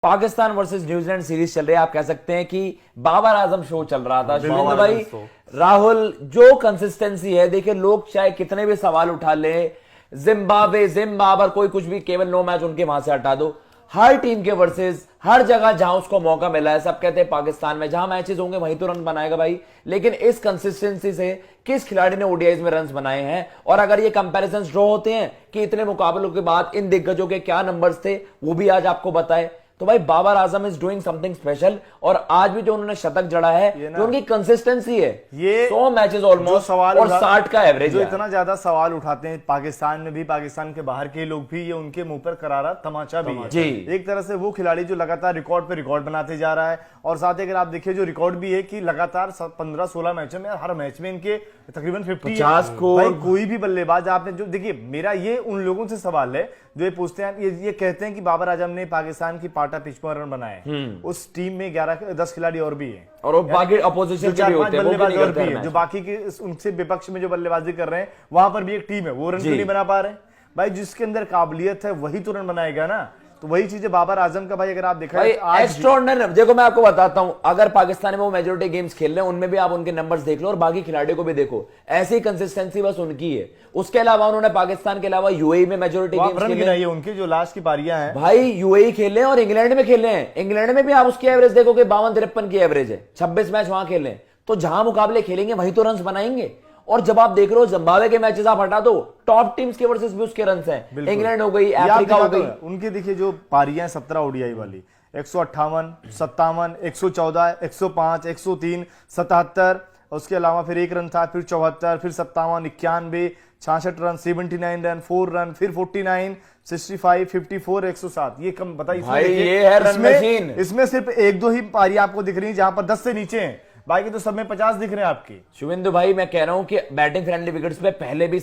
Pakistan versus New Zealand series चल रही है। आप कह सकते हैं कि बाबर आजम शो चल रहा था। शुभेंदु भाई, राहुल, जो कंसिस्टेंसी है, देखिए लोग चाहे कितने भी सवाल उठा ले, जिम्बाब्वे, जिम्बाबर, कोई कुछ भी, केवल 9 मैच उनके वहां से हटा दो, हर टीम के वर्सेस हर जगह जहां उसको मौका मिला है, सब कहते हैं पाकिस्तान में जहां मैचेस होंगे वहीं तो रन बनाएगा भाई। लेकिन इस कंसिस्टेंसी से किस खिलाड़ी ने ओडीआईज में रन्स बनाए हैं? और अगर ये कंपैरिजन ड्रॉ होते हैं कि इतने मुकाबलों के बाद इन दिग्गजों के क्या नंबर्स थे, वो भी आज आपको बताए। तो भाई Babar Azam is doing something special. और आज भी जो उन्होंने शतक जड़ा है, जो उनकी कंसिस्टेंसी है, ये 100 मैचेस ऑलमोस्ट और 60 का एवरेज, जो इतना ज्यादा सवाल उठाते हैं पाकिस्तान में भी, पाकिस्तान के बाहर के लोग भी, ये उनके मुंह पर करारा तमाचा भी है जी। एक तरह से वो खिलाड़ी जो लगातार रिकॉर्ड पे रिकॉर्ड बनाते जा रहा है, और साथ ही अगर आप देखिए जो रिकॉर्ड भी है कि लगातार 15-16 मैचों में, हर मैच में इनके तकरीबन 50 भाई कोई भी बल्लेबाज आपने जो देखिए, मेरा ये उन लोगों से सवाल है जो ये पूछते हैं, ये कहते हैं कि बाबर आजम ने पाकिस्तान की पाटा पिच पर रन बनाए, उस टीम में 11-10 खिलाड़ी और भी हैं, और बाकी अपोजिशन के भी होते हैं, बल्लेबाज और भी हैं, जो बाकी के उनसे विपक्ष में जो बल्लेबाजी कर रहे हैं, वहां पर भी एक टीम है, वो रन नहीं बना पा रहे हैं। भाई जिसके अंदर काबिलियत है वही तो रन बनाएगा ना। तो वही चीजें बाबर आजम का भाई अगर आप देखा एक्स्ट्राऑर्डिनरी। देखो मैं आपको बताता हूं, अगर पाकिस्तान में वो मेजोरिटी गेम्स खेल रहे हैं, उनमें भी आप उनके नंबर्स देख लो और बाकी खिलाड़ियों को भी देखो, ऐसी कंसिस्टेंसी बस उनकी है। उसके अलावा उन्होंने पाकिस्तान के अलावा यूएई में मेजोरिटी गेम्स खेले हैं, उनकी जो लास्ट की पारियां हैं भाई, यूएई खेले और इंग्लैंड में खेले हैं। इंग्लैंड में भी आप उसकी एवरेज देखो कि 52-53 की एवरेज है, 26 मैच वहां खेले। तो जहां मुकाबले खेलेंगे वहीं तो रन बनाएंगे। और जब आप देख रहे हो जिम्बाब्वे के मैचेस आप हटा दो, टॉप टीम्स के वर्सेस भी उसके रन्स हैं, इंग्लैंड हो गई, अफ्रीका हो गई। उनके देखिए जो पारियां 17 ओडीआई वाली, 158, 57, 114, 105, 103, 77, उसके अलावा फिर एक रन था, फिर 74, फिर 57, 91, 66 रन, 79 रन, 4 रन, फिर 49, 65, 54, 107। ये कम बताइए, इसमें सिर्फ 1-2 ही पारी आपको दिख रही है जहां पर 10 से नीचे हैं, बाकी तो सब में 50 दिख रहे हैं आपकी। शुभेंदु भाई, मैं कह रहा हूं कि बैटिंग फ्रेंडली विकेट्स पे पहले भी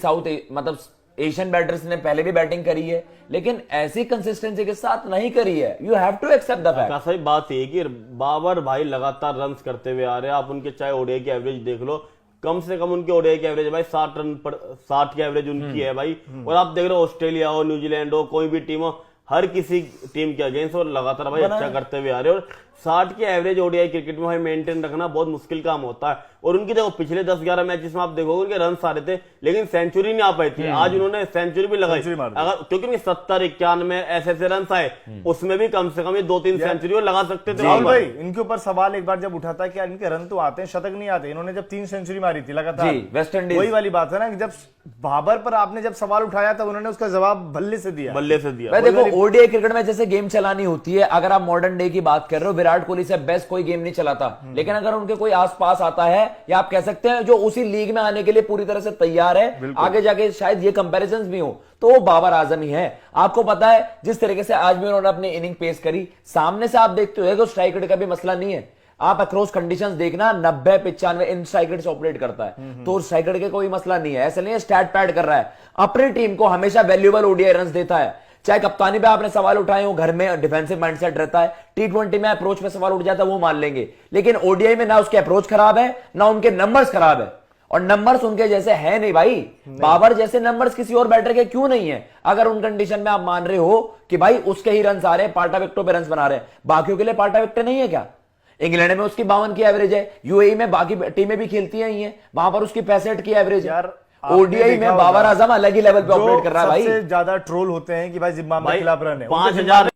मतलब एशियन बैटर्स ने पहले भी बैटिंग करी है, लेकिन ऐसी कंसिस्टेंसी के साथ नहीं करी है। You have to accept the fact. सही बात है कि बाबर भाई लगातार रन्स करते हुए आ रहे हैं। आप उनके चाहे ओडीआई की एवरेज देख लो, कम से कम उनके ओडीआई की एवरेज है भाई 60 रन पर, 60 की एवरेज उनकी है भाई। और आप देख रहे हो ऑस्ट्रेलिया हो, न्यूजीलैंड हो, कोई भी टीम हो, हर किसी टीम के अगेंस्ट और लगातार भाई अच्छा करते हुए आ रहे हैं। और 60 की एवरेज ओडीआई क्रिकेट में भाई मेंटेन रखना बहुत मुश्किल काम होता है। और उनकी देखो पिछले 10-11 मैचेस में आप देखोगे उनके रन आ रहे थे, लेकिन सेंचुरी नहीं आ पाई थी। आज उन्होंने सेंचुरी भी लगाई, अगर क्योंकि 70-91 ऐसे रन आए, उसमें भी कम से कम ये 2-3 सेंचुरी लगा सकते थे। भाई इनके ऊपर सवाल एक बार जब उठाता है कि इनके रन तो आते हैं, शतक नहीं आते। इन्होंने जब 3 सेंचुरी मारी थी लगातार वेस्ट इंडीज, वही वाली बात है ना कि जब बाबर पर आपने जब सवाल उठाया तब उन्होंने उसका जवाब बल्ले से दिया। देखो ओडीआई क्रिकेट में जैसे गेम चलानी होती है, अगर आप मॉडर्न डे की बात कर रहे हो, विराट कोहली से बेस्ट कोई गेम नहीं चलाता, लेकिन अगर उनके कोई आसपास आता है, या आप कह सकते हैं जो उसी लीग में आने के लिए पूरी तरह से तैयार है, आगे जाके शायद ये कंपैरिजंस भी हो, तो वो बाबर आजम ही है। आपको पता है जिस तरीके से आज भी उन्होंने अपनी इनिंग पेश करी, सामने से आप देखते हो कि स्ट्राइक रेट का भी मसला नहीं है। आप अक्रॉस कंडीशंस देखना, 90-95 इन स्ट्राइक रेट से ऑपरेट करता है, तो स्ट्राइक रेट के कोई मसला नहीं है। ऐसा नहीं है स्टैट पैड कर रहा है, अपनी टीम को हमेशा वैल्यूएबल ओडीआई रन देता है। चाहे कप्तानी पे आपने सवाल उठाए हो, घर में डिफेंसिव माइंडसेट रहता है, टी20 में अप्रोच पे सवाल उठ जाता है, वो मान लेंगे, लेकिन ओडीआई में ना उसके अप्रोच खराब है, ना उनके नंबर्स खराब है। और नंबर्स उनके जैसे है नहीं भाई, बाबर जैसे नंबर्स किसी और बैटर के क्यों नहीं है? अगर उन कंडीशन में आप मान रहे हो कि भाई उसके ही रन आ रहे हैं, पार्टा विकेटों पे रन बना रहे हैं, बाकियों के लिए पार्टा विकेट नहीं है क्या? इंग्लैंड में उसकी 52 की एवरेज है, यूएई में बाकी टीमें भी खेलती हैं, वहां पर उसकी 65 की एवरेज है। ओडीआई में बाबर आजम अलग ही लेवल पे ऑपरेट कर रहा है भाई। सबसे ज्यादा ट्रोल होते हैं कि भाई जिम्बाब्वे के खिलाफ रन है, 5000